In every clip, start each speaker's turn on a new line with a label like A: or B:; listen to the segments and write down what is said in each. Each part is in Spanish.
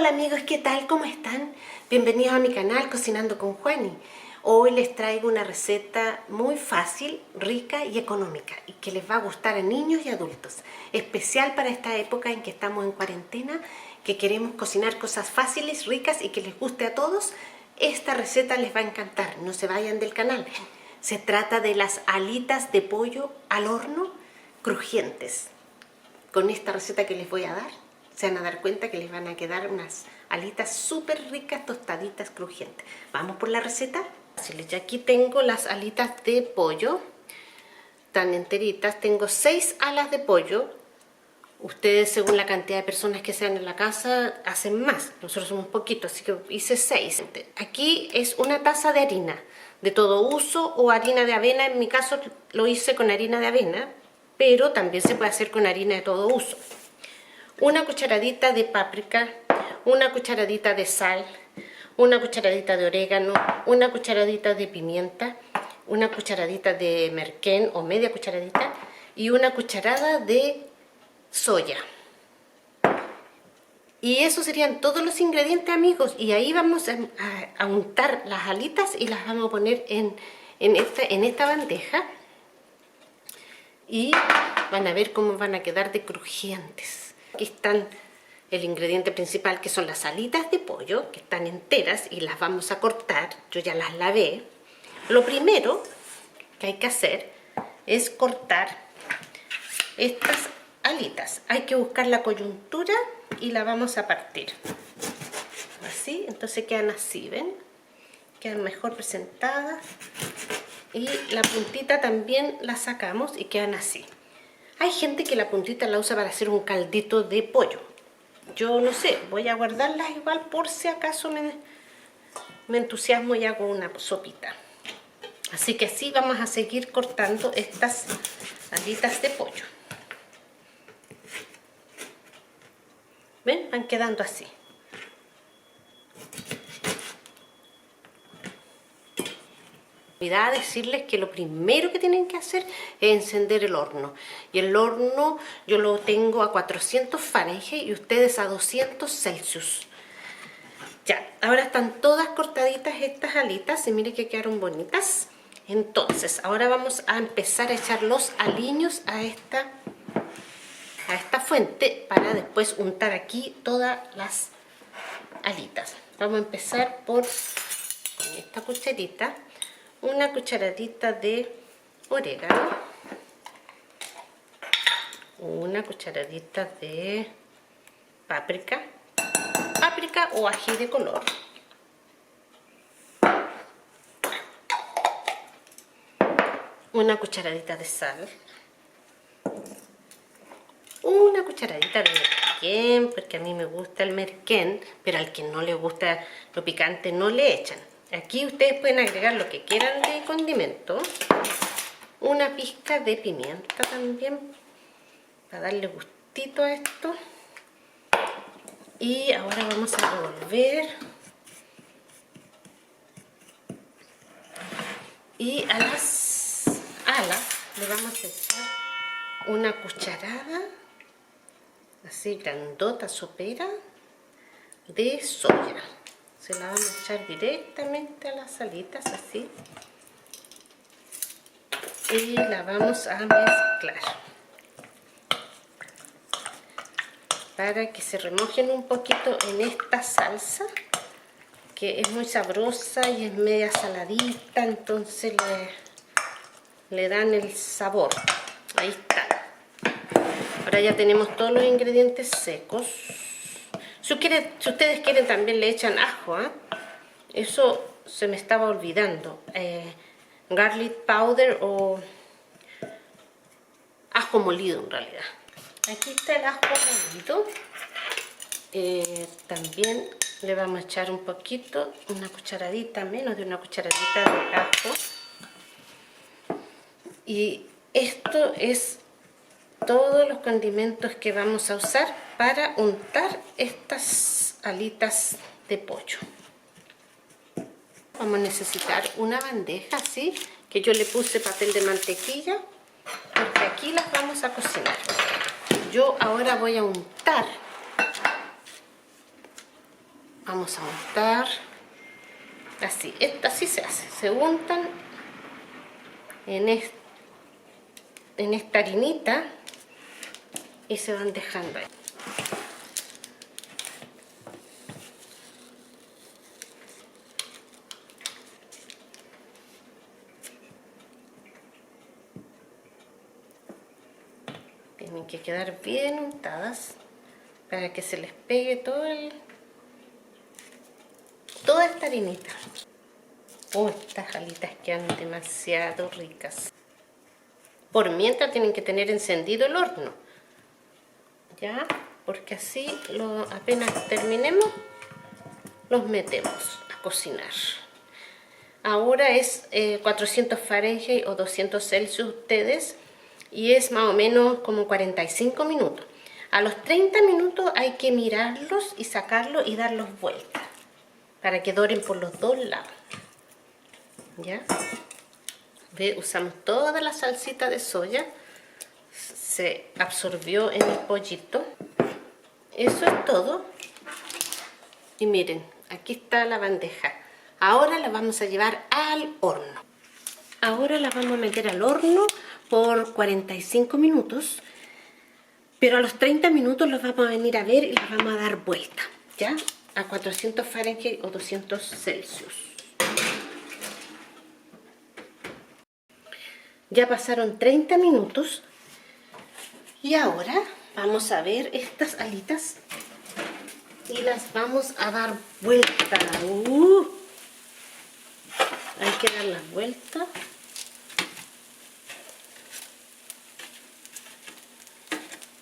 A: Hola amigos, ¿qué tal? ¿Cómo están? Bienvenidos a mi canal Cocinando con Juani. Hoy les traigo una receta muy fácil, rica y económica y que les va a gustar a niños y adultos. Especial para esta época en que estamos en cuarentena, que queremos cocinar cosas fáciles, ricas y que les guste a todos. Esta receta les va a encantar, no se vayan del canal. Se trata de las alitas de pollo al horno crujientes. Con esta receta que les voy a dar, se van a dar cuenta que les van a quedar unas alitas súper ricas, tostaditas, crujientes. Vamos por la receta. Ya aquí tengo las alitas de pollo, tan enteritas. Tengo 6 alas de pollo. Ustedes, según la cantidad de personas que sean en la casa, hacen más. Nosotros somos poquitos, así que hice 6. Aquí es una taza de harina de todo uso o harina de avena. En mi caso lo hice con harina de avena, pero también se puede hacer con harina de todo uso. Una cucharadita de páprica, una cucharadita de sal, una cucharadita de orégano, una cucharadita de pimienta, una cucharadita de merquén o media cucharadita y una cucharada de soya. Y esos serían todos los ingredientes, amigos, y ahí vamos a untar las alitas y las vamos a poner en esta bandeja y van a ver cómo van a quedar de crujientes. Aquí están el ingrediente principal, que son las alitas de pollo, que están enteras y las vamos a cortar. Yo ya las lavé. Lo primero que hay que hacer es cortar estas alitas. Hay que buscar la coyuntura y la vamos a partir. Así, entonces quedan así, ¿ven? Quedan mejor presentadas. Y la puntita también la sacamos y quedan así. Hay gente que la puntita la usa para hacer un caldito de pollo. Yo no sé, voy a guardarlas igual por si acaso me entusiasmo y hago una sopita. Así que así vamos a seguir cortando estas alitas de pollo. ¿Ven? Van quedando así. Olvidé decirles que lo primero que tienen que hacer es encender el horno. Y el horno yo lo tengo a 400 Fahrenheit y ustedes a 200 Celsius. Ya, ahora están todas cortaditas estas alitas y miren que quedaron bonitas. Entonces, ahora vamos a empezar a echar los aliños a esta fuente para después untar aquí todas las alitas. Vamos a empezar con esta cucharita. Una cucharadita de orégano, una cucharadita de páprica o ají de color, una cucharadita de sal, una cucharadita de merquén, porque a mí me gusta el merquén, pero al que no le gusta lo picante no le echan. Aquí ustedes pueden agregar lo que quieran de condimento. Una pizca de pimienta también, para darle gustito a esto. Y ahora vamos a revolver. Y a las alas le vamos a echar una cucharada, así grandota, sopera, de soya. Se la vamos a echar directamente a las alitas, así. Y la vamos a mezclar para que se remojen un poquito en esta salsa, que es muy sabrosa y es media saladita, entonces le dan el sabor. Ahí está. Ahora ya tenemos todos los ingredientes secos. Si ustedes quieren también le echan ajo, ¿eh? Eso se me estaba olvidando. Garlic powder o ajo molido en realidad. Aquí está el ajo molido. También le vamos a echar un poquito, una cucharadita, menos de una cucharadita de ajo. Y esto es todos los condimentos que vamos a usar para untar estas alitas de pollo. Vamos a necesitar una bandeja así, que yo le puse papel de mantequilla, porque aquí las vamos a cocinar. Yo ahora voy a untar Vamos a untar. Así, así se hace. Se untan en esta harinita y se van dejando ahí. Tienen que quedar bien untadas para que se les pegue toda esta harinita. Oh, estas alitas quedan demasiado ricas. Por mientras tienen que tener encendido el horno, ¿ya? Porque así apenas terminemos, los metemos a cocinar. Ahora es 400 Fahrenheit o 200 Celsius ustedes, y es más o menos como 45 minutos. A los 30 minutos hay que mirarlos y sacarlos y darlos vueltas para que doren por los dos lados. ¿Ya? ¿Ve? Usamos toda la salsita de soya. Se absorbió en el pollito. Eso es todo. Y miren, aquí está la bandeja. Ahora la vamos a llevar al horno. Ahora la vamos a meter al horno por 45 minutos. Pero a los 30 minutos los vamos a venir a ver y los vamos a dar vuelta. ¿Ya? A 400 Fahrenheit o 200 Celsius. Ya pasaron 30 minutos y ahora vamos a ver estas alitas y las vamos a dar vuelta. Hay que dar las vueltas.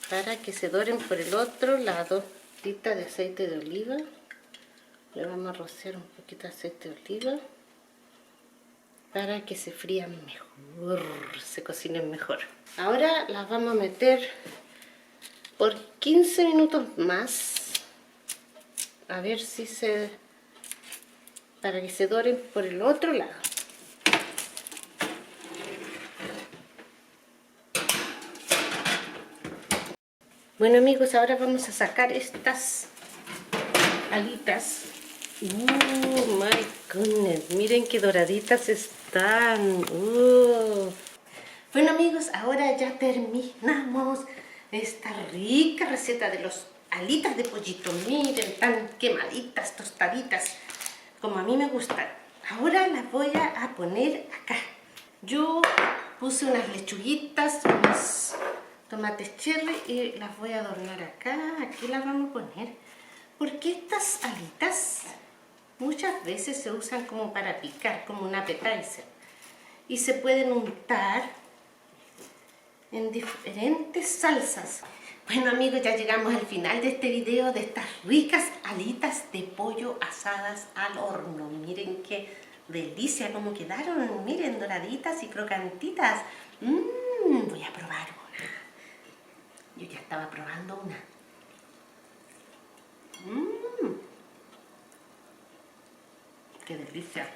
A: Para que se doren por el otro lado. Tita de aceite de oliva. Le vamos a rociar un poquito de aceite de oliva para que se frían mejor, se cocinen mejor. Ahora las vamos a meter por 15 minutos más, a ver si para que se doren por el otro lado. Bueno amigos, ahora vamos a sacar estas alitas. My goodness, miren qué doraditas están. Bueno amigos, ahora ya terminamos esta rica receta de los alitas de pollito. Miren, tan quemaditas, tostaditas, como a mí me gustan. Ahora las voy a poner acá. Yo puse unas lechuguitas, unos tomates cherry y las voy a adornar acá. Aquí las vamos a poner. Porque estas alitas muchas veces se usan como para picar, como un appetizer. Y se pueden untar en diferentes salsas. Bueno amigos, ya llegamos al final de este video de estas ricas alitas de pollo asadas al horno. Miren qué delicia como quedaron. Miren, doraditas y crocantitas. Voy a probar una. Yo ya estaba probando una. ¡Qué delicia!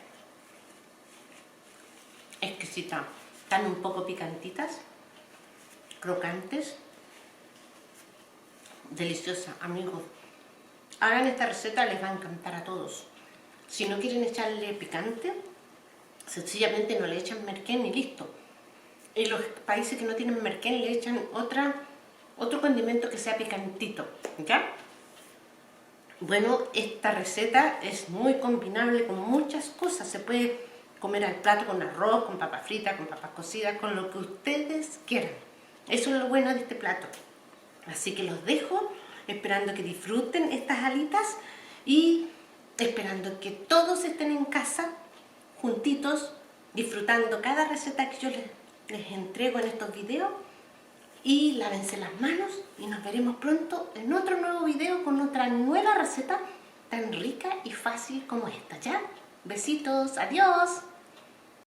A: Exquisita. Están un poco picantitas, crocantes. Deliciosa, amigos. Hagan esta receta, les va a encantar a todos. Si no quieren echarle picante, sencillamente no le echan merquén y listo. En los países que no tienen merquén le echan otro condimento que sea picantito, ¿ya? Bueno, esta receta es muy combinable con muchas cosas. Se puede comer al plato con arroz, con papas fritas, con papas cocidas, con lo que ustedes quieran. Eso es lo bueno de este plato. Así que los dejo esperando que disfruten estas alitas y esperando que todos estén en casa juntitos, disfrutando cada receta que yo les entrego en estos videos. Y lávense las manos y nos veremos pronto en otro nuevo video con otra nueva receta tan rica y fácil como esta, ¿ya? Besitos, adiós.